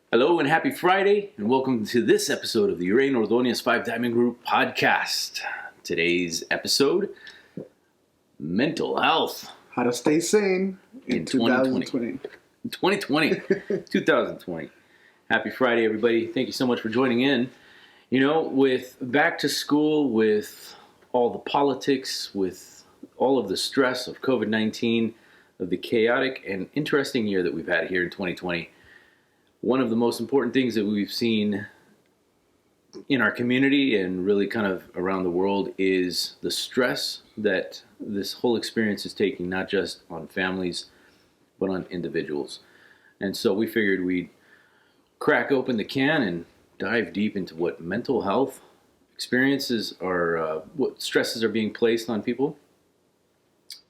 Hello and happy Friday, and welcome to this episode of the Uraine Ordonez 5 Diamond Group podcast. Today's episode, mental health. How to stay sane in 2020. 2020. Happy Friday, everybody. Thank you so much for joining in. You know, with back to school, with all the politics, with all of the stress of COVID-19, of the chaotic and interesting year that we've had here in 2020, one of the most important things that we've seen in our community and really kind of around the world is the stress that this whole experience is taking, not just on families, but on individuals. And so we figured we'd crack open the can and dive deep into what mental health experiences are, what stresses are being placed on people,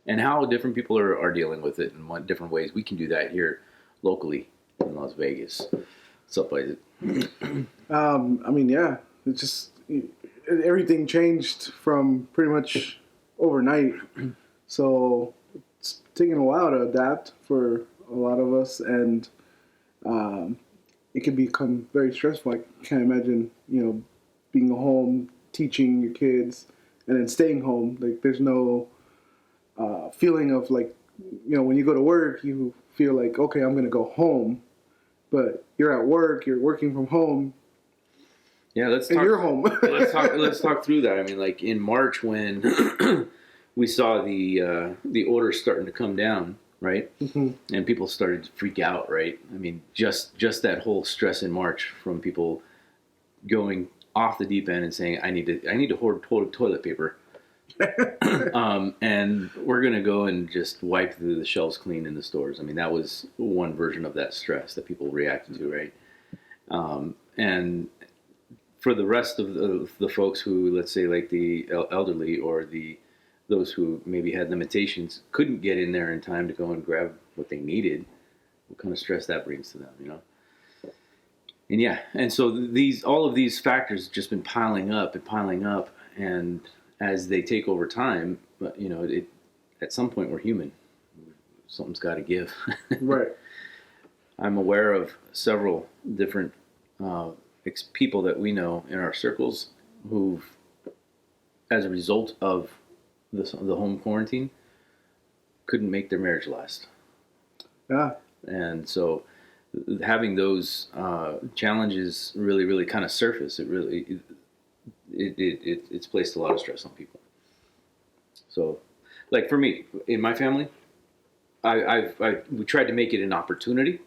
and how different people are dealing with it in what different ways we can do that here locally in Las Vegas. What's up, Isaac? It's just everything changed from pretty much overnight. So it's taken a while to adapt for a lot of us, and it can become very stressful. I can't imagine, being home, teaching your kids, and then staying home. Like, there's no feeling of when you go to work, you feel like, okay, I'm going to go home. But you're at work, you're working from home. Yeah, let's talk. And you're home. let's talk through that. I mean, like in March when we saw the orders starting to come down, right? Mm-hmm. And people started to freak out, right? I mean, just that whole stress in March from people going off the deep end and saying, I need to hoard toilet paper. And we're going to go and just wipe the shelves clean in the stores. I mean, that was one version of that stress that people reacted to, right? And for the rest of the folks who, let's say, like the elderly or those who maybe had limitations, couldn't get in there in time to go and grab what they needed, what kind of stress that brings to them, And so all of these factors have just been piling up, and as they take over time, but at some point we're human. Something's got to give. Right. I'm aware of several different people that we know in our circles who've, as a result of the home quarantine, couldn't make their marriage last. Yeah. And so having those challenges really, really kind of surface, it's placed a lot of stress on people. So, like for me, in my family, we tried to make it an opportunity.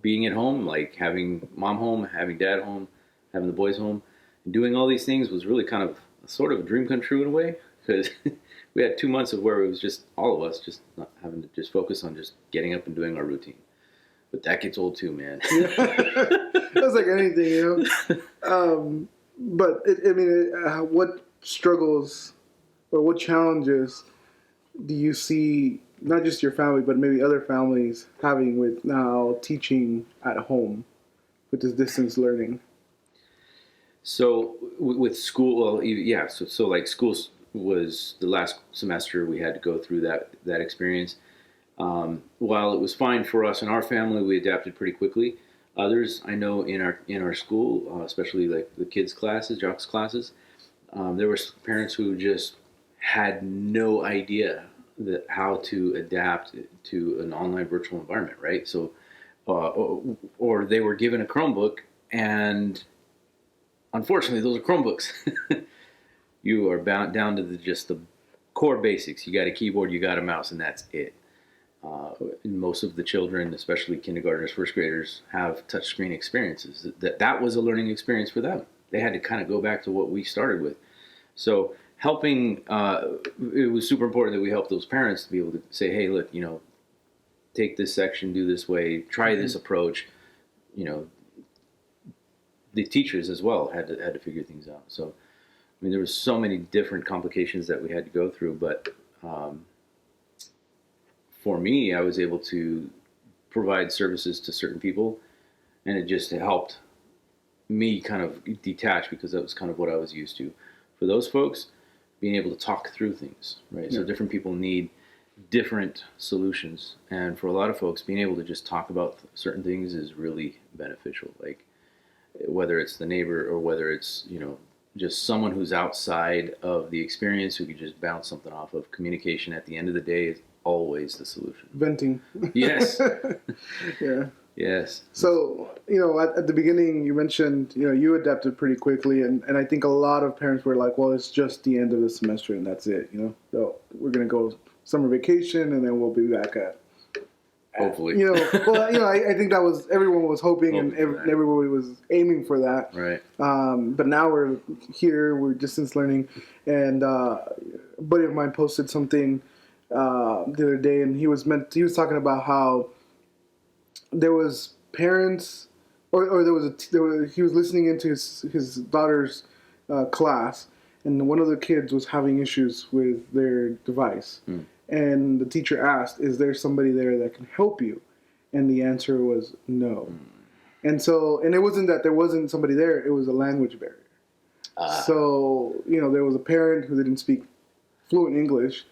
Being at home, like having mom home, having dad home, having the boys home, and doing all these things was really kind of sort of a dream come true in a way, because we had 2 months of where it was just all of us just not having to just focus on just getting up and doing our routine. But that gets old too, man. That's like anything, But what struggles or what challenges do you see, not just your family, but maybe other families having with now teaching at home with this distance learning? So with school, well, yeah. So like school was the last semester we had to go through that experience. While it was fine for us and our family, we adapted pretty quickly. Others I know in our school, especially like the kids' classes, jocks classes, there were parents who just had no idea how to adapt to an online virtual environment, right? So, or they were given a Chromebook, and unfortunately, those are Chromebooks. You are bound down to just the core basics. You got a keyboard, you got a mouse, and that's it. Most of the children, especially kindergartners, first graders, have touchscreen experiences. That was a learning experience for them. They had to kind of go back to what we started with. So helping, it was super important that we help those parents to be able to say, hey, look, take this section, do this way, try this approach. The teachers as well had to figure things out. So, I mean, there were so many different complications that we had to go through, but for me, I was able to provide services to certain people, and it just helped me kind of detach, because that was kind of what I was used to. For those folks, being able to talk through things, right? Yeah. So different people need different solutions. And for a lot of folks, being able to just talk about certain things is really beneficial. Like whether it's the neighbor or whether it's, just someone who's outside of the experience who could just bounce something off of. Communication at the end of the day is always the solution. Venting. Yes. Yeah. Yes. So, at the beginning you mentioned, you adapted pretty quickly, and I think a lot of parents were like, well, it's just the end of the semester and that's it, So we're going to go summer vacation and then we'll be back at hopefully. I think that was, everyone was hoping and everybody was aiming for that. Right. But now we're here, we're distance learning, and a buddy of mine posted something the other day, and he was talking about how there was parents, or he was listening into his daughter's class, and one of the kids was having issues with their device. And the teacher asked, is there somebody there that can help you? And the answer was no. And it wasn't that there wasn't somebody there, it was a language barrier. So, there was a parent who didn't speak fluent English,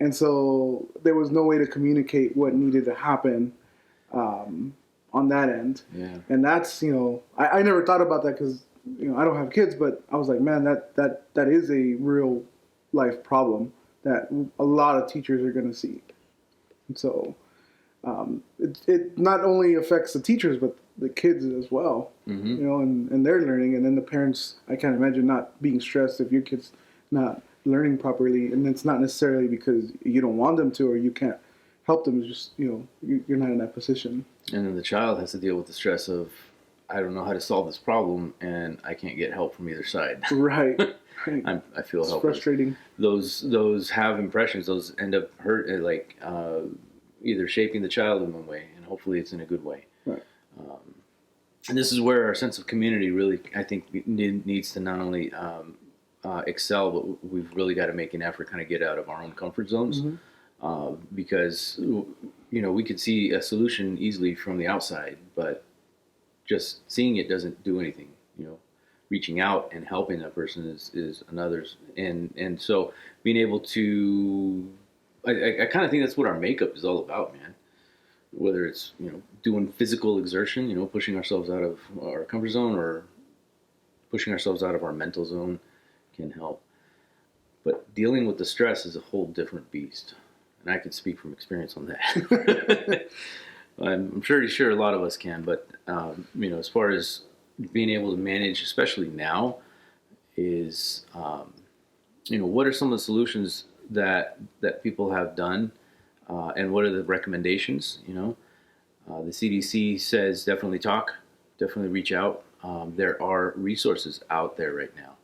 and so there was no way to communicate what needed to happen on that end. Yeah. And that's, I never thought about that because, I don't have kids, but I was like, man, that is a real life problem that a lot of teachers are going to see. And so it not only affects the teachers, but the kids as well, and they're learning. And then the parents, I can't imagine not being stressed if your kid's not learning properly. And it's not necessarily because you don't want them to or you can't help them. It's just, you're not in that position. And then the child has to deal with the stress of, I don't know how to solve this problem, and I can't get help from either side. Right. I feel it's helpless. Frustrating. Those have impressions. Those end up either shaping the child in one way, and hopefully it's in a good way. Right. And this is where our sense of community really, I think, needs to not only excel, but we've really got to make an effort, kind of get out of our own comfort zones, because we could see a solution easily from the outside, but just seeing it doesn't do anything. Reaching out and helping that person is another's, and so being able to, I kind of think that's what our makeup is all about, man. Whether it's doing physical exertion, pushing ourselves out of our comfort zone, or pushing ourselves out of our mental zone, can help. But dealing with the stress is a whole different beast, and I could speak from experience on that. I'm sure a lot of us can, but as far as being able to manage, especially now, is what are some of the solutions that people have done, and what are the recommendations? The CDC says definitely definitely reach out. There are resources out there right now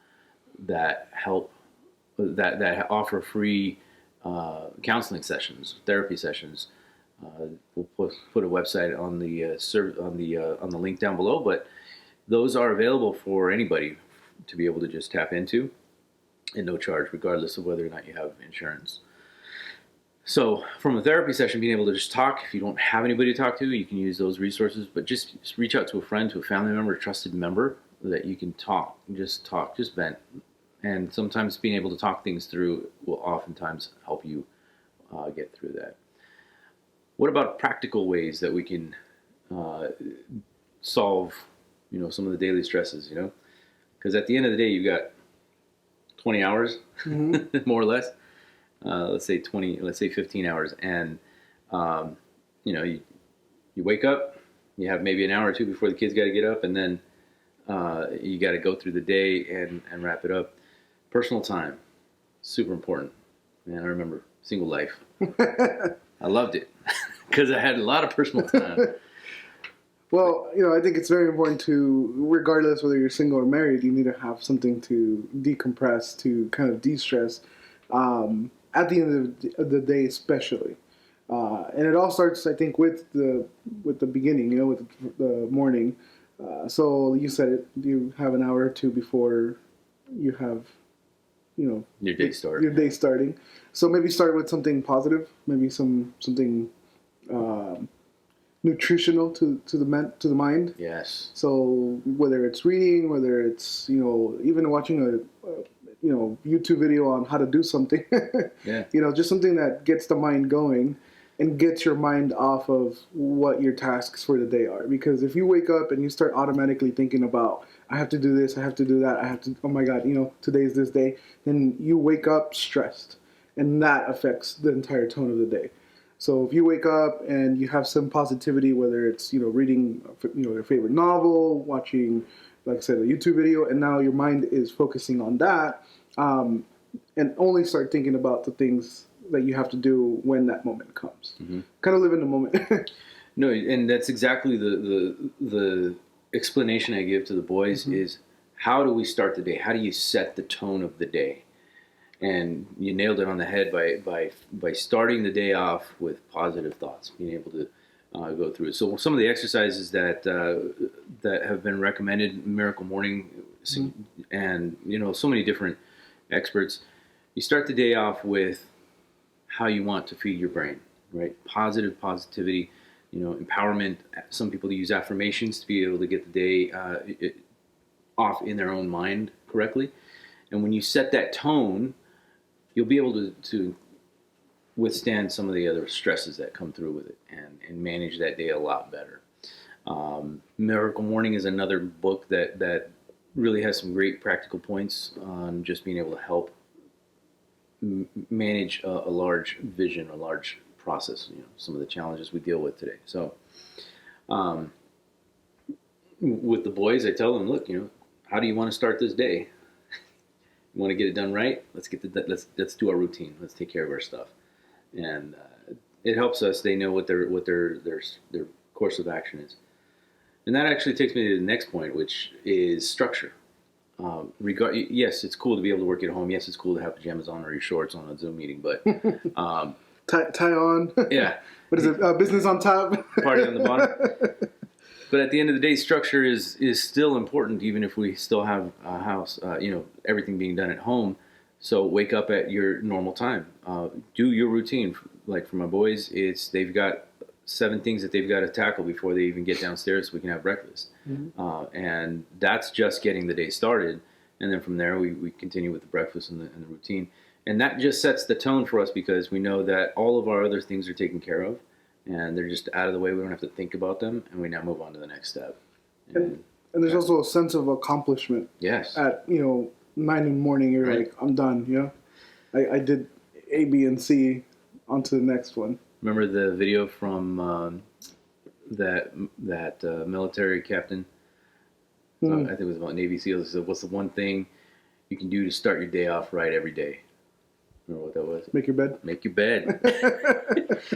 that help, that offer free counseling sessions, therapy sessions. We'll put a website on the link down below, but those are available for anybody to be able to just tap into, at no charge, regardless of whether or not you have insurance. So from a therapy session, being able to just talk, if you don't have anybody to talk to, you can use those resources, but just reach out to a friend, to a family member, a trusted member that you can just vent. And sometimes being able to talk things through will oftentimes help you get through that. What about practical ways that we can solve, some of the daily stresses, Because at the end of the day, you've got 20 hours, more or less. Let's say 15 hours. And, you wake up, you have maybe an hour or two before the kids got to get up, and then you got to go through the day and wrap it up. Personal time, super important. Man, I remember single life. I loved it because I had a lot of personal time. Well, I think it's very important to, regardless whether you're single or married, you need to have something to decompress, to kind of de-stress at the end of the day, especially. And it all starts, I think, with the beginning, with the morning. So you said it, you have an hour or two before you have, your day start. Your day starting. So maybe start with something positive, maybe something nutritional to the mind. Yes. So whether it's reading, whether it's even watching YouTube video on how to do something. Yeah. Just something that gets the mind going and gets your mind off of what your tasks for the day are. Because if you wake up and you start automatically thinking about, I have to do this, I have to do that, I have to, oh my God, today's this day, then you wake up stressed. And that affects the entire tone of the day. So if you wake up and you have some positivity, whether it's, reading, your favorite novel, watching, like I said, a YouTube video, and now your mind is focusing on that, and only start thinking about the things that you have to do when that moment comes. Mm-hmm. Kind of live in the moment. No, and that's exactly the explanation I give to the boys mm-hmm. is how do we start the day? How do you set the tone of the day? And you nailed it on the head by starting the day off with positive thoughts, being able to go through it. So some of the exercises that have been recommended, Miracle Morning, mm-hmm. and so many different experts. You start the day off with how you want to feed your brain, right? Positivity, empowerment. Some people use affirmations to be able to get the day off in their own mind correctly. And when you set that tone, you'll be able to withstand some of the other stresses that come through with it and manage that day a lot better. Miracle Morning is another book that really has some great practical points on just being able to help manage a large vision, a large process, some of the challenges we deal with today. So with the boys, I tell them, look, how do you want to start this day? You want to get it done right? Let's do our routine. Let's take care of our stuff, and it helps us. They know what their course of action is, and that actually takes me to the next point, which is structure. Yes, it's cool to be able to work at home. Yes, it's cool to have pajamas on or your shorts on a Zoom meeting, but tie on. Yeah. What is it? Business on top. Party on the bottom. But at the end of the day, structure is still important, even if we still have a house, everything being done at home. So wake up at your normal time. Do your routine. Like for my boys, they've got 7 things that they've got to tackle before they even get downstairs so we can have breakfast. Mm-hmm. And that's just getting the day started. And then from there, we continue with the breakfast and the routine. And that just sets the tone for us because we know that all of our other things are taken care of. And they're just out of the way. We don't have to think about them, and we now move on to the next step. And there's also a sense of accomplishment. Yes. At 9 in the morning, you're right. Like, I'm done. I did A, B, and C. On to the next one. Remember the video from that military captain? I think it was about Navy SEALs. He said, "What's the one thing you can do to start your day off right every day?" Remember what that was? Make your bed. Make your bed.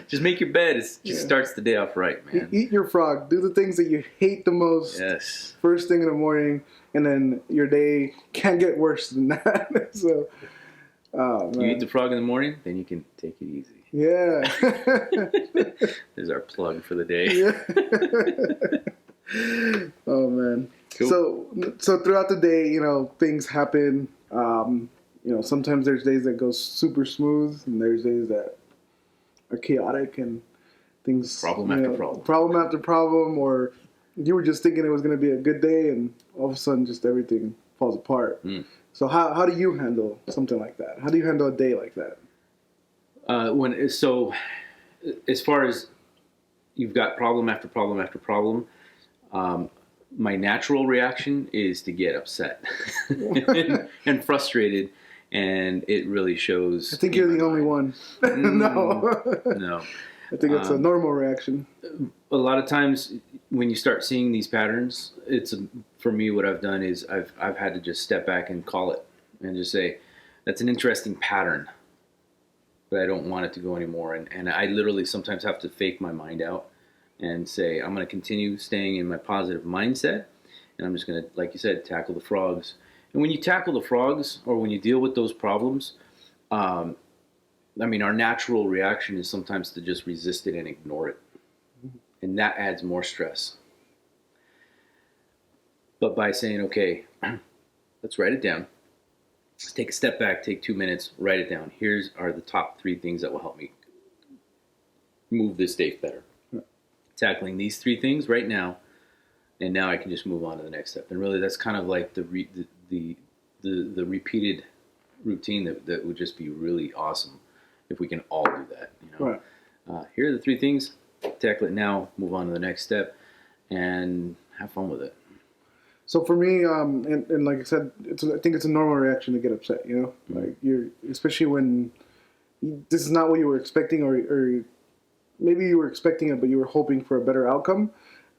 Just make your bed. It just starts the day off right, man. Eat your frog. Do the things that you hate the most. Yes. First thing in the morning, and then your day can't get worse than that. So, you eat the frog in the morning, then you can take it easy. Yeah. There's our plug for the day. Yeah. Oh man. Cool. So throughout the day, things happen. Sometimes there's days that go super smooth, and there's days that are chaotic and things. Problem after problem, or you were just thinking it was going to be a good day, and all of a sudden, just everything falls apart. Mm. So how do you handle something like that? How do you handle a day like that? As far as you've got problem after problem after problem, my natural reaction is to get upset and frustrated. And it really shows. I think you're the only one. No. I think it's a normal reaction. A lot of times when you start seeing these patterns, for me, what I've done is I've had to just step back and call it and just say, that's an interesting pattern, but I don't want it to go anymore. And I literally sometimes have to fake my mind out and say, I'm going to continue staying in my positive mindset. And I'm just going to, like you said, tackle the frogs. And when you tackle the frogs, or when you deal with those problems, our natural reaction is sometimes to just resist it and ignore it. And that adds more stress. But by saying, okay, let's write it down. Let's take a step back, take 2 minutes, write it down. Here's are the top 3 things that will help me move this day better. Tackling these 3 things right now, and now I can just move on to the next step. And really, that's kind of like the repeated routine that would just be really awesome if we can all do that. Right. Here are the 3 things. Tackle it now. Move on to the next step, and have fun with it. So for me, and like I said, I think it's a normal reaction to get upset. Like especially when this is not what you were expecting, or maybe you were expecting it, but you were hoping for a better outcome.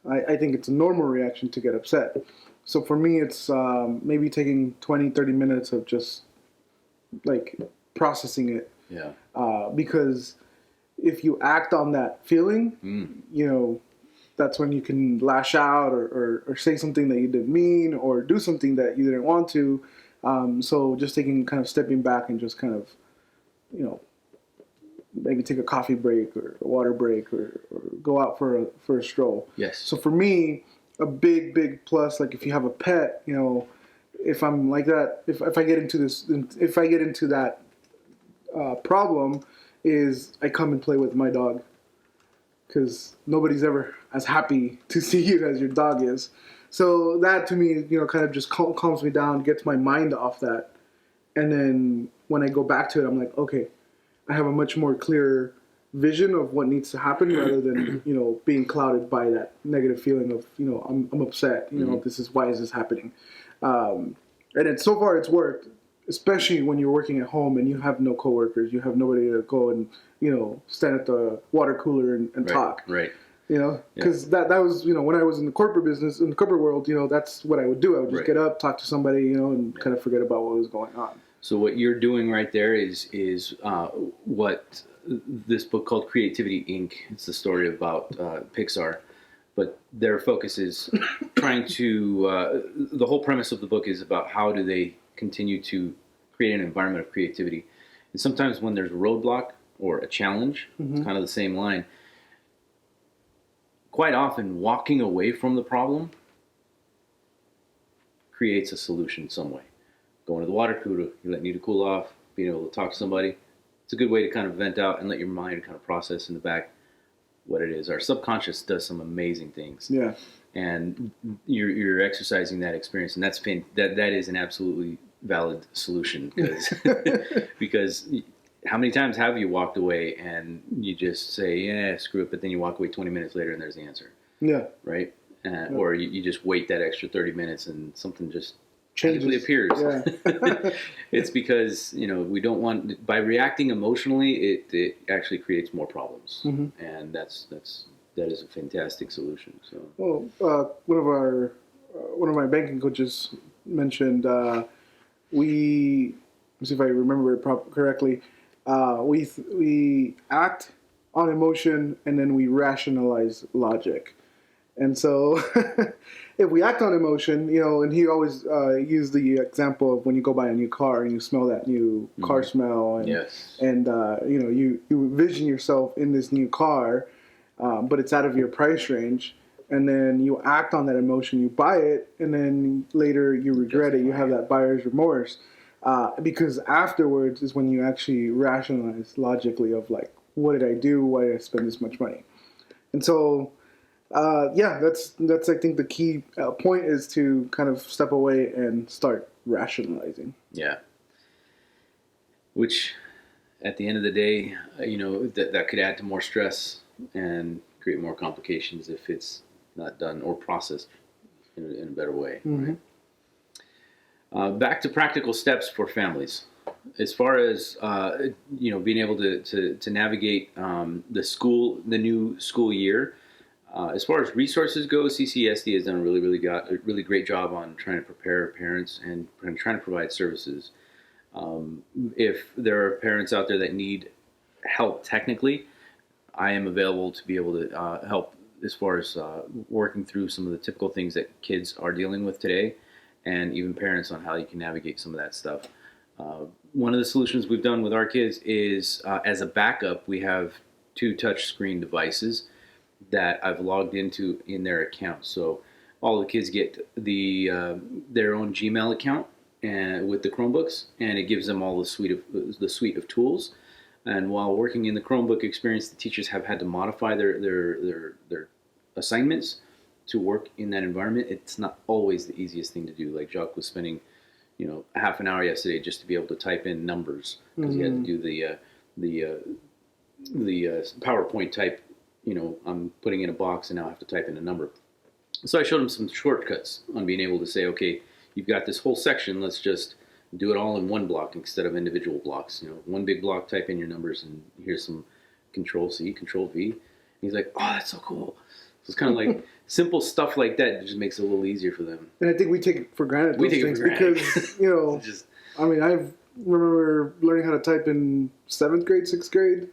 I think it's a normal reaction to get upset. So for me, it's maybe taking 20, 30 minutes of just like processing it. Yeah. Because if you act on that feeling, that's when you can lash out or say something that you didn't mean or do something that you didn't want to. So just stepping back and just kind of, maybe take a coffee break or a water break or go out for a stroll. Yes. So for me, a big plus, like if you have a pet, if I'm like that, if I get into that problem, is I come and play with my dog. Because nobody's ever as happy to see you as your dog is. So that to me, kind of just calms me down, gets my mind off that. And then when I go back to it, I'm like, okay, I have a much more clear vision of what needs to happen rather than, being clouded by that negative feeling of, I'm upset, why is this happening? And so far it's worked, especially when you're working at home and you have no coworkers, you have nobody to go and, stand at the water cooler and talk. Right. Because that was, when I was in the corporate business, in the corporate world, that's what I would do. I would just get up, talk to somebody, and kind of forget about what was going on. So what you're doing right there is what this book called Creativity Inc. It's the story about Pixar, but their focus is trying to. The whole premise of the book is about how do they continue to create an environment of creativity, and sometimes when there's a roadblock or a challenge, it's kind of the same line. Quite often, walking away from the problem creates a solution some way. Going to the water cooler, you need to cool off, being able to talk to somebody. It's a good way to kind of vent out and let your mind kind of process in the back what it is. Our subconscious does some amazing things. Yeah. And you're exercising that experience, and that is an absolutely valid solution because how many times have you walked away and you just say, yeah, screw it, but then you walk away 20 minutes later and there's the answer. Yeah. Right? Or you just wait that extra 30 minutes and something just changes. Appears. Yeah. It's because, we don't want, by reacting emotionally, it actually creates more problems. And that is a fantastic solution. So, well, one of my banking coaches mentioned, let's see if I remember it correctly. We act on emotion and then we rationalize logic. And so if we act on emotion, and he always used the example of when you go buy a new car and you smell that new car smell and, yes. and you envision yourself in this new car, but it's out of your price range. And then you act on that emotion, you buy it, and then later you regret it. You have that buyer's remorse. Because afterwards is when you actually rationalize logically of like, what did I do? Why did I spend this much money? And so, that's I think the key point is to kind of step away and start rationalizing. Yeah. Which, at the end of the day, that could add to more stress and create more complications if it's not done or processed in a better way. Right? Back to practical steps for families. As far as being able to navigate the new school year, as far as resources go, CCSD has done a really great job on trying to prepare parents and trying to provide services. If there are parents out there that need help technically, I am available to be able to help as far as working through some of the typical things that kids are dealing with today, and even parents on how you can navigate some of that stuff. One of the solutions we've done with our kids is, as a backup, we have 2 touch screen devices that I've logged into in their account. So all the kids get their own Gmail account and with the Chromebooks, and it gives them all the suite of tools. And while working in the Chromebook experience, the teachers have had to modify their assignments to work in that environment. It's not always the easiest thing to do. Like Jacques was spending a half an hour yesterday just to be able to type in numbers because you had to do the PowerPoint type. I'm putting in a box and now I have to type in a number. So I showed him some shortcuts on being able to say, okay, you've got this whole section. Let's just do it all in one block instead of individual blocks. One big block, type in your numbers, and here's some Control C, Control V. And he's like, oh, that's so cool. So it's kind of like simple stuff like that. It just makes it a little easier for them. And I think we take it for granted. We take it for granted. Because, I remember learning how to type in 7th grade, 6th grade,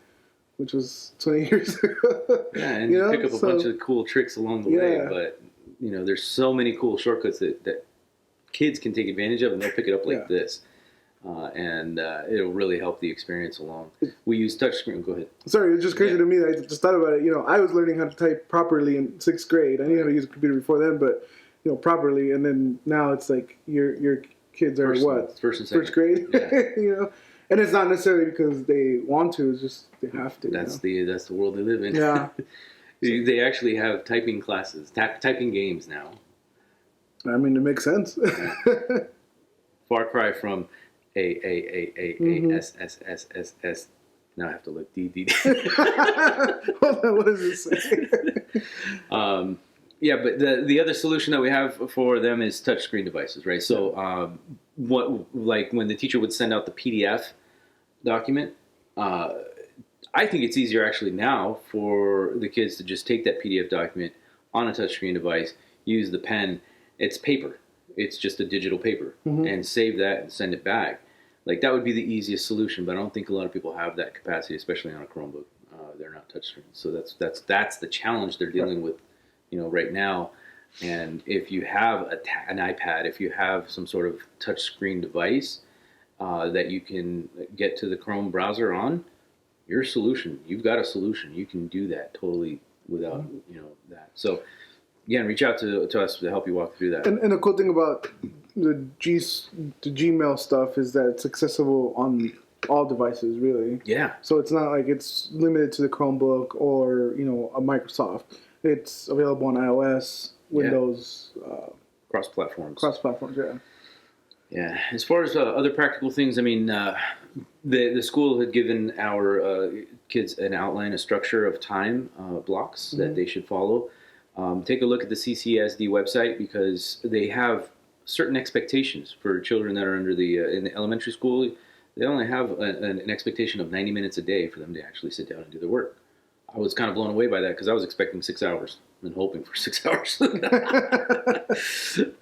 which was 20 years ago. Yeah, and you pick up a bunch of cool tricks along the way. But, there's so many cool shortcuts that kids can take advantage of, and they'll pick it up like this. And it'll really help the experience along. We use touchscreen. Go ahead. Sorry, it's just crazy to me that I just thought about it. I was learning how to type properly in 6th grade. I knew how to use a computer before then, but properly. And then now it's like your kids are first and second. 1st grade. Yeah. And it's not necessarily because they want to; it's just they have to. That's the world they live in. Yeah. They actually have typing classes, typing games now. I mean, it makes sense. Far cry from A S S S S S. Now I have to look D D D. Hold on, what does it say? Yeah, but the other solution that we have for them is touchscreen devices, right? So, when the teacher would send out the PDF document, I think it's easier actually now for the kids to just take that PDF document on a touchscreen device, use the pen. It's paper. It's just a digital paper, and save that and send it back. Like that would be the easiest solution, but I don't think a lot of people have that capacity, especially on a Chromebook. They're not touchscreen, so that's the challenge they're dealing with, right now. And if you have an iPad, if you have some sort of touchscreen device that you can get to the Chrome browser on, your solution. You've got a solution. You can do that totally without that. So again, reach out to us to help you walk through that. And the cool thing about the Gmail stuff is that it's accessible on all devices, really. Yeah. So it's not like it's limited to the Chromebook or a Microsoft. It's available on iOS, Windows, cross-platforms. Cross-platforms, yeah. Yeah. As far as other practical things, I mean, the school had given our kids an outline, a structure of time blocks that they should follow. Take a look at the CCSD website because they have certain expectations for children that are under in the elementary school. They only have an expectation of 90 minutes a day for them to actually sit down and do their work. I was kind of blown away by that because I was expecting 6 hours and hoping for 6 hours.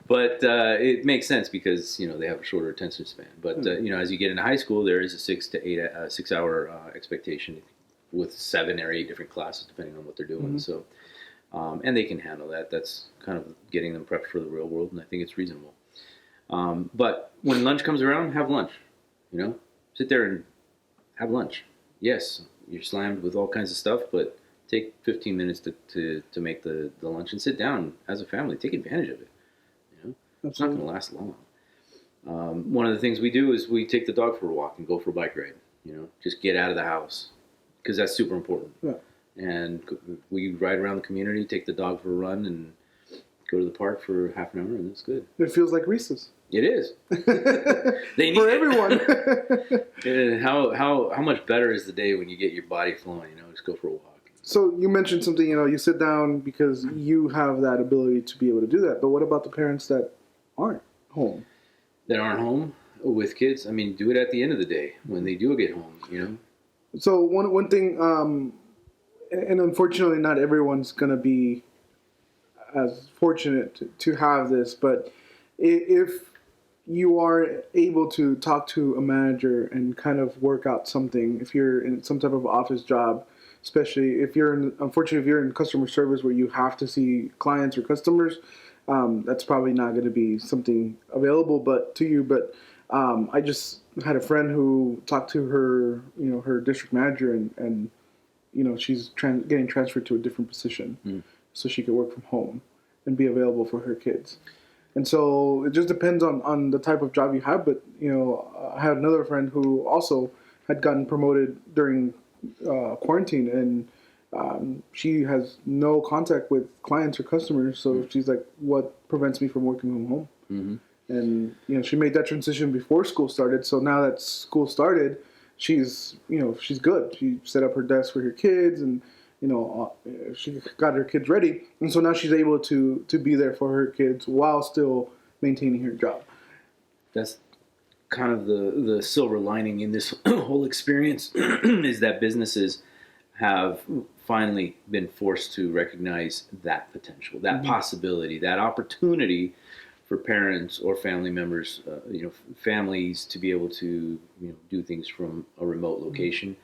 But it makes sense because they have a shorter attention span. But as you get into high school, there is a 6 to 6 hour expectation with 7 or 8 different classes depending on what they're doing. So. And they can handle that. That's kind of getting them prepped for the real world, and I think it's reasonable. But when lunch comes around, have lunch. Sit there and have lunch. Yes, you're slammed with all kinds of stuff, but take 15 minutes to make the lunch and sit down as a family. Take advantage of it. It's not going to last long. One of the things we do is we take the dog for a walk and go for a bike ride. Just get out of the house because that's super important. Yeah. And we ride around the community, take the dog for a run, and go to the park for half an hour, and it's good. It feels like recess. It is. They need for everyone. And how much better is the day when you get your body flowing? Just go for a walk. So you mentioned something. You sit down because you have that ability to be able to do that. But what about the parents that aren't home? That aren't home with kids? I mean, do it at the end of the day when they do get home. So one thing. And unfortunately, not everyone's going to be as fortunate to have this. But if you are able to talk to a manager and kind of work out something, if you're in some type of office job, especially if you're in customer service where you have to see clients or customers, that's probably not going to be something available to you. But I just had a friend who talked to her, her district manager and she's getting transferred to a different position so she could work from home and be available for her kids. And so it just depends on the type of job you have. But, I had another friend who also had gotten promoted during quarantine, and she has no contact with clients or customers. So she's like, what prevents me from working from home? And she made that transition before school started. So now that school started, she's good. She set up her desk for her kids, and she got her kids ready, and so now she's able to be there for her kids while still maintaining her job. That's kind of the silver lining in this whole experience is that businesses have finally been forced to recognize that potential, that possibility, that opportunity for parents or family members, families to be able to do things from a remote location.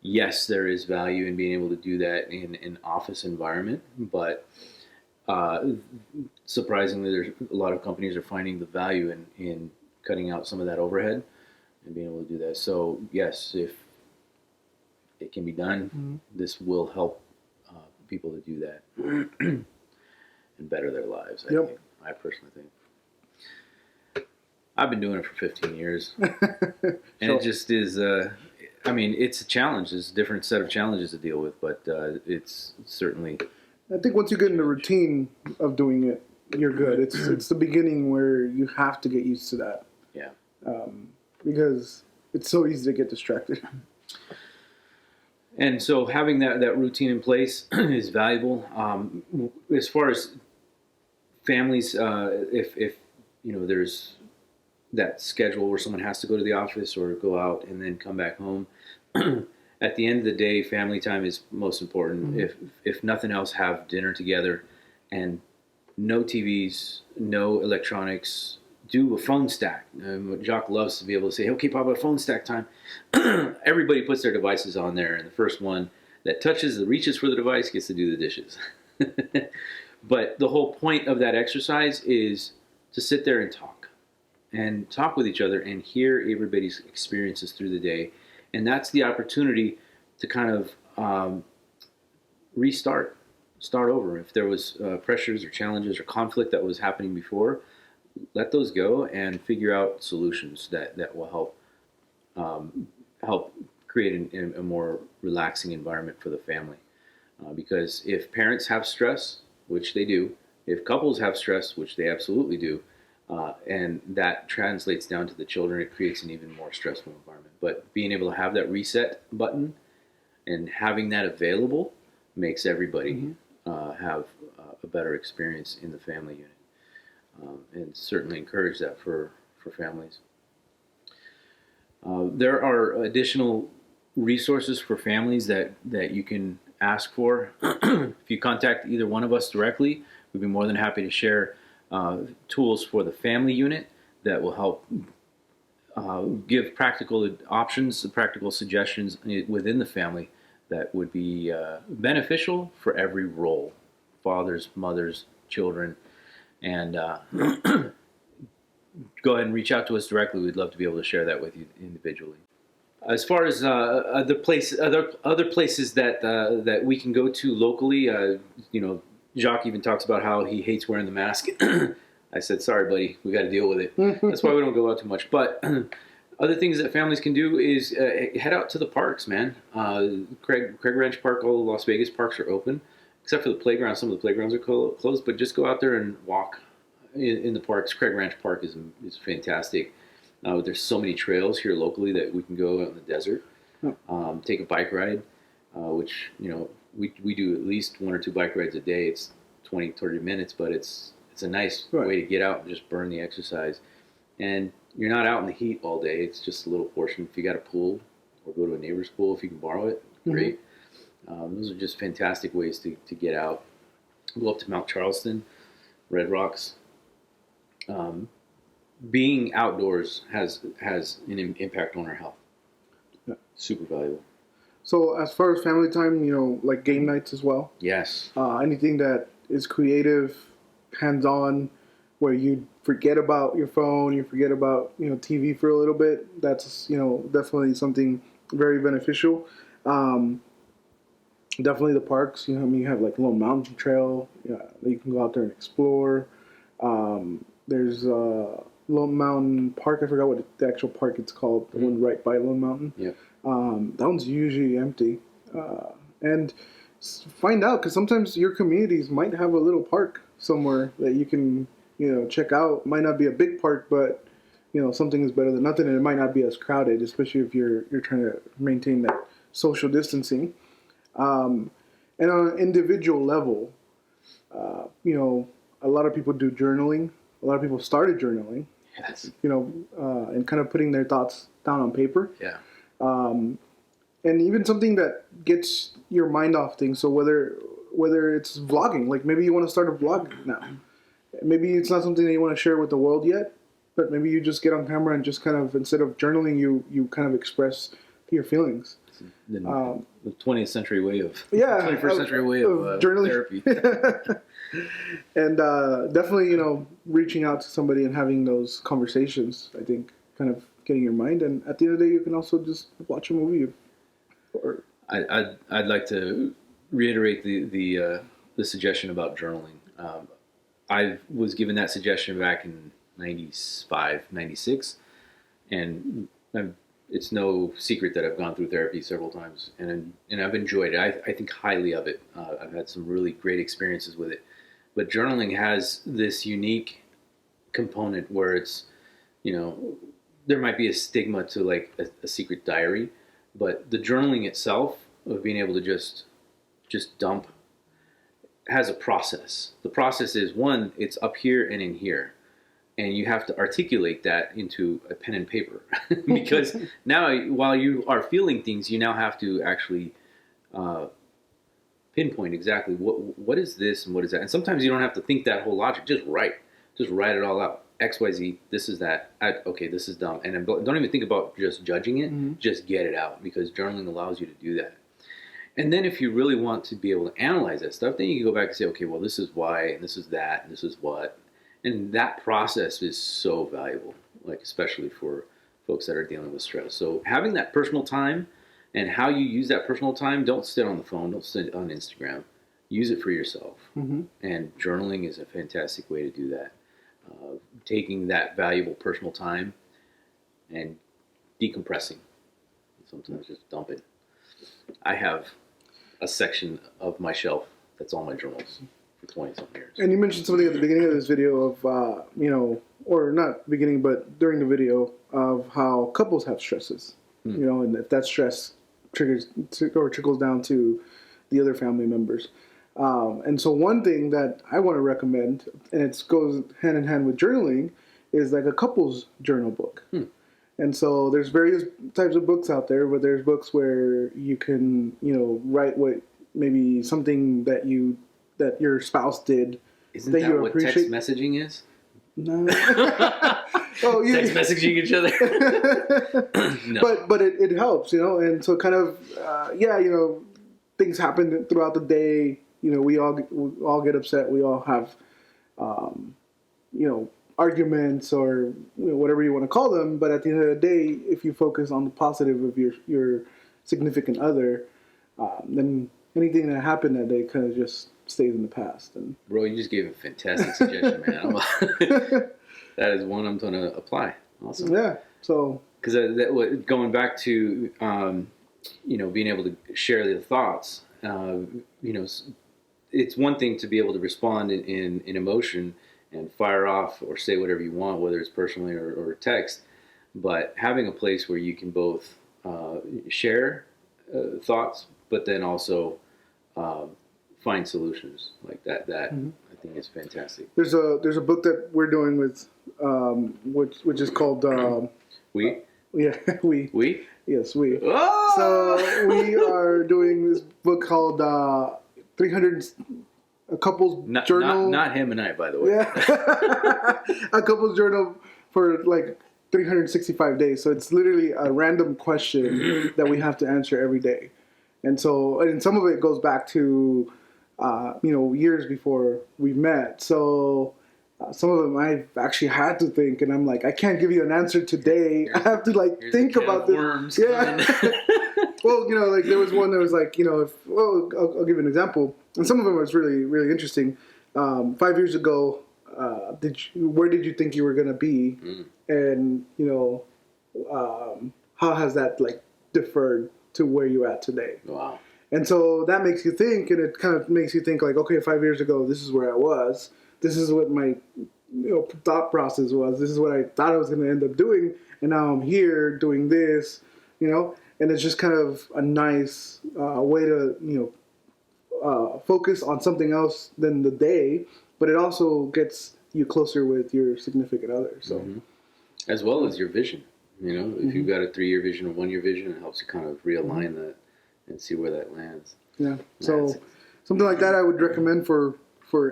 Yes, there is value in being able to do that in an office environment, but surprisingly, there's a lot of companies are finding the value in cutting out some of that overhead and being able to do that. So yes, if it can be done, this will help people to do that and better their lives. I personally think. I've been doing it for 15 years, and it just is. It's a challenge. It's a different set of challenges to deal with, but it's certainly. I think once you get in the routine of doing it, you're good. It's the beginning where you have to get used to that. Yeah. Because it's so easy to get distracted. And so having that routine in place is valuable. As far as families, if there's that schedule where someone has to go to the office or go out and then come back home, at the end of the day, family time is most important. If nothing else, have dinner together, and no TVs, no electronics. Do a phone stack. Jacques loves to be able to say, okay, Papa, phone stack time. Everybody puts their devices on there, and the first one that reaches for the device gets to do the dishes. But the whole point of that exercise is to sit there and talk with each other and hear everybody's experiences through the day. And that's the opportunity to kind of start over. If there was pressures or challenges or conflict that was happening before, let those go and figure out solutions that will help create a more relaxing environment for the family. Because if parents have stress, which they do, if couples have stress, which they absolutely do, and that translates down to the children, it creates an even more stressful environment. But being able to have that reset button and having that available makes everybody have a better experience in the family unit. And certainly encourage that for families. There are additional resources for families that you can ask for. If you contact either one of us directly, we'd be more than happy to share tools for the family unit that will help give practical options, practical suggestions within the family that would be beneficial for every role: fathers, mothers, children. And go ahead and reach out to us directly. We'd love to be able to share that with you individually. As far as other places that we can go to locally, Jacques even talks about how he hates wearing the mask. I said, sorry, buddy, we got to deal with it. That's why we don't go out too much. But other things that families can do is head out to the parks, man. Craig Ranch Park, all the Las Vegas parks are open. Except for the playground. Some of the playgrounds are closed, but just go out there and walk in the parks. Craig Ranch Park is fantastic. There's so many trails here locally that we can go out in the desert. Take a bike ride, which, we do at least 1 or 2 bike rides a day. It's 20, 30 minutes, but it's a nice way to get out and just burn the exercise. And you're not out in the heat all day. It's just a little portion. If you got a pool or go to a neighbor's pool, if you can borrow it, great. Those are just fantastic ways to get out. Go up to Mount Charleston, Red Rocks. Being outdoors has an impact on our health. Super valuable. So as far as family time, like game nights as well? Yes. Anything that is creative, hands-on, where you forget about your phone, you forget about, TV for a little bit, that's, definitely something very beneficial. Definitely the parks. You have like a little mountain trail. You can go out there and explore. There's Lone Mountain Park. I forgot what the actual park it's called. The one right by Lone Mountain. Yeah. That one's usually empty. And find out, because sometimes your communities might have a little park somewhere that you can check out. Might not be a big park, but something is better than nothing, and it might not be as crowded, especially if you're trying to maintain that social distancing. And on an individual level, a lot of people do journaling. A lot of people started journaling. Yes. And kind of putting their thoughts down on paper. Yeah. And even something that gets your mind off things. So whether it's vlogging, like maybe you want to start a vlog now. Maybe it's not something that you want to share with the world yet, but maybe you just get on camera and just kind of, instead of journaling, you kind of express your feelings. The 20th century way of 21st century way of journaling. Therapy. And definitely, reaching out to somebody and having those conversations, I think, kind of getting your mind. And at the end of the day, you can also just watch a movie. I'd like to reiterate the suggestion about journaling. I was given that suggestion back in 95, 96, and it's no secret that I've gone through therapy several times, and I've enjoyed it. I think highly of it. I've had some really great experiences with it. But journaling has this unique component where it's, there might be a stigma to like a secret diary, but the journaling itself of being able to just dump has a process. The process is, one, it's up here and in here. And you have to articulate that into a pen and paper. Because now, while you are feeling things, you now have to actually pinpoint exactly what is this and what is that. And sometimes you don't have to think that whole logic. Just write it all out. X, Y, Z, this is that. Okay, this is dumb. And don't even think about just judging it. Mm-hmm. Just get it out, because journaling allows you to do that. And then if you really want to be able to analyze that stuff, then you can go back and say, okay, well, this is why, and this is that, and this is what. And that process is so valuable, like especially for folks that are dealing with stress. So having that personal time, and how you use that personal time, don't sit on the phone, don't sit on Instagram. Use it for yourself. Mm-hmm. And journaling is a fantastic way to do that. Taking that valuable personal time and decompressing. Sometimes just dump it. I have a section of my shelf that's all my journals for 20-something years. And you mentioned something at the beginning of this video of, or not beginning, but during the video, of how couples have stresses. And if that stress trickles down to the other family members. And so one thing that I want to recommend, and it goes hand in hand with journaling, is like a couples journal book. And so there's various types of books out there, but there's books where you can, write what maybe something that your spouse did. Isn't that you what appreciate. Text messaging is? No. Text messaging each other. No. But it helps, and so kind of, things happen throughout the day. We all get upset. We all have, arguments or whatever you want to call them. But at the end of the day, if you focus on the positive of your significant other, then anything that happened that day kind of just stays in the past. And bro, you just gave a fantastic suggestion, man. That is one I'm going to apply. Awesome. Yeah. So because going back to being able to share the thoughts, it's one thing to be able to respond in emotion and fire off or say whatever you want, whether it's personally or text, but having a place where you can both share thoughts, but then also find solutions like that. Mm-hmm. I think is fantastic. There's a book that we're doing with which is called We. Yeah, we. We. Yes, we. Oh! So we are doing this book called 300. A couple's journal. Not him and I, by the way. Yeah. A couple's journal for like 365 days. So it's literally a random question that we have to answer every day. And some of it goes back to, years before we met. So some of them I've actually had to think, and I'm like, I can't give you an answer today. I have to think about this. Worms yeah. Well, there was one that was like, I'll give you an example. And some of them was really, really interesting. 5 years ago, where did you think you were going to be? And, how has that deferred to where you're at today? Wow. And so that makes you think, and it kind of makes you think okay, 5 years ago, this is where I was. This is what my thought process was. This is what I thought I was going to end up doing, and now I'm here doing this, and it's just kind of a nice way to focus on something else than the day, but it also gets you closer with your significant other. So, as well as your vision. If you've got a 3-year vision or 1-year vision, it helps you kind of realign that and see where that lands. Yeah. So something like that I would recommend for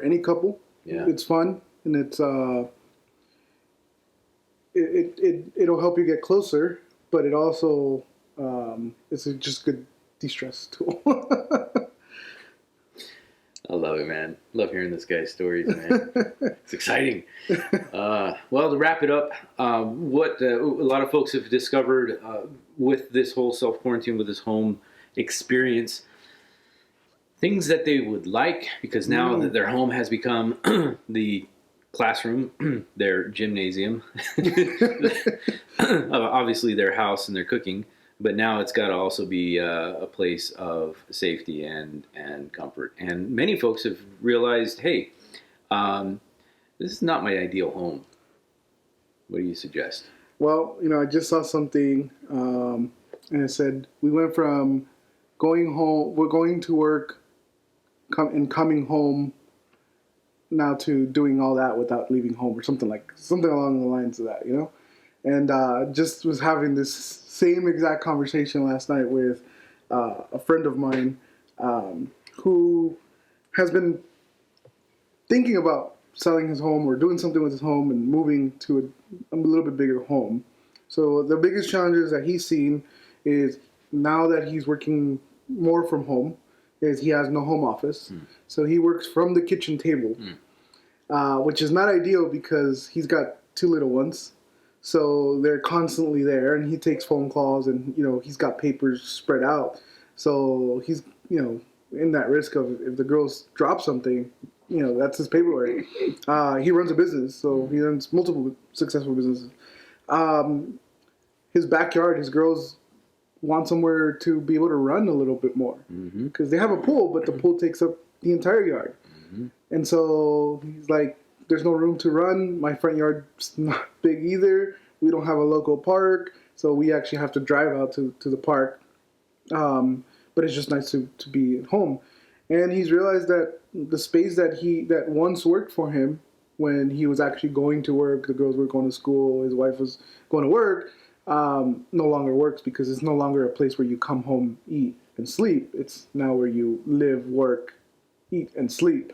any couple. Yeah. It's fun, and it's it'll help you get closer, but it also it's a just good de-stress tool. I love it, man. Love hearing this guy's stories, man. It's exciting. Well, to wrap it up, what a lot of folks have discovered with this whole self-quarantine, with this home experience, things that they would like, because now that their home has become the classroom, their gymnasium, obviously their house and their cooking, but now it's got to also be a place of safety and comfort. And many folks have realized, hey, this is not my ideal home. What do you suggest? Well, I just saw something, and it said we went from going to work, and coming home, now to doing all that without leaving home, or something along the lines of that, And just was having this same exact conversation last night with a friend of mine who has been thinking about selling his home or doing something with his home and moving to a little bit bigger home. So the biggest challenges that he's seen is, now that he's working more from home, is he has no home office. So he works from the kitchen table, which is not ideal because he's got 2 little ones. So they're constantly there, and he takes phone calls, and he's got papers spread out. So he's in that risk of, if the girls drop something, that's his paperwork. He runs a business, so he runs multiple successful businesses. His backyard, his girls want somewhere to be able to run a little bit more, because they have a pool, but the pool takes up the entire yard. And so he's like, there's no room to run. My front yard's not big either. We don't have a local park, so we actually have to drive out to the park. But it's just nice to be at home. And he's realized that the space that once worked for him, when he was actually going to work, the girls were going to school, his wife was going to work, no longer works, because it's no longer a place where you come home, eat, and sleep. It's now where you live, work, eat, and sleep.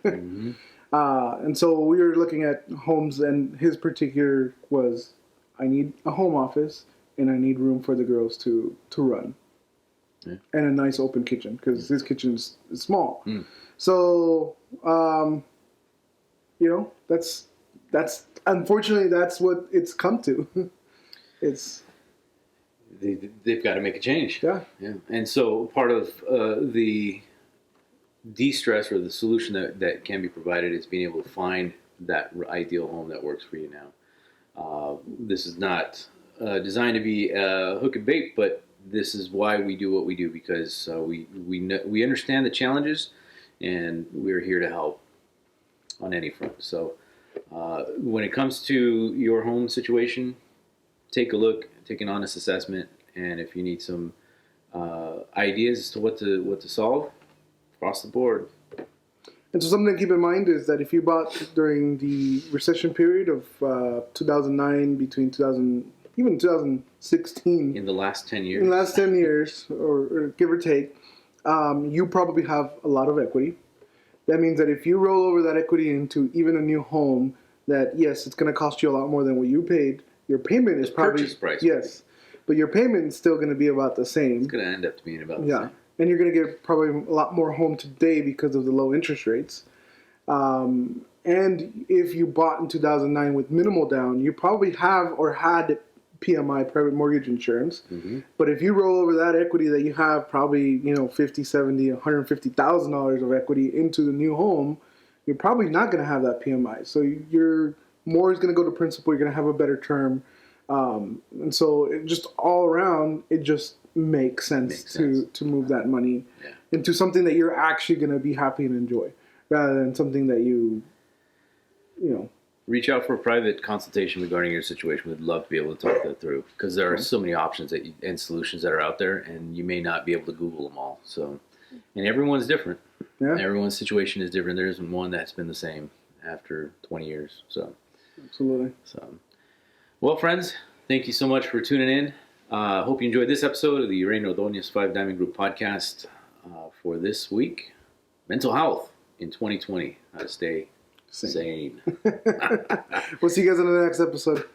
And so we were looking at homes, and his particular was, I need a home office, and I need room for the girls to run. Yeah. And a nice open kitchen, because his kitchen is small. So, that's unfortunately, that's what it's come to. They've got to make a change. Yeah. And so part of the de-stress, or the solution that can be provided, is being able to find that ideal home that works for you now. This is not designed to be hook and bait, but this is why we do what we do, because we understand the challenges, and we're here to help on any front. So when it comes to your home situation, take a look, take an honest assessment, and if you need some ideas as to what to solve, across the board. And so something to keep in mind is that if you bought during the recession period of 2009, between 2016, in the last 10 years, or give or take, you probably have a lot of equity. That means that if you roll over that equity into even a new home, that yes, it's going to cost you a lot more than what you paid. Your payment is probably purchase price, yes, but your payment is still going to be about the same. It's going to end up being about the same. And you're going to get probably a lot more home today because of the low interest rates. And if you bought in 2009 with minimal down, you probably have or had PMI, private mortgage insurance. But if you roll over that equity that you have, probably $50,000, $70,000, $150,000 of equity into the new home, you're probably not going to have that PMI. So your more is going to go to principal. You're going to have a better term. And so just all around, it just makes sense to move that money into something that you're actually going to be happy and enjoy, rather than something that you're reach out for a private consultation regarding your situation. We'd love to be able to talk that through because there are so many options and solutions that are out there, and you may not be able to Google them all. So, and everyone's different. Yeah. Everyone's situation is different. There isn't one that's been the same after 20 years. So, absolutely. So, well, friends, thank you so much for tuning in. Hope you enjoyed this episode of the Uraine Ordonez 5 Diamond Group podcast for this week. Mental health in 2020. How to stay sane. We'll see you guys in the next episode.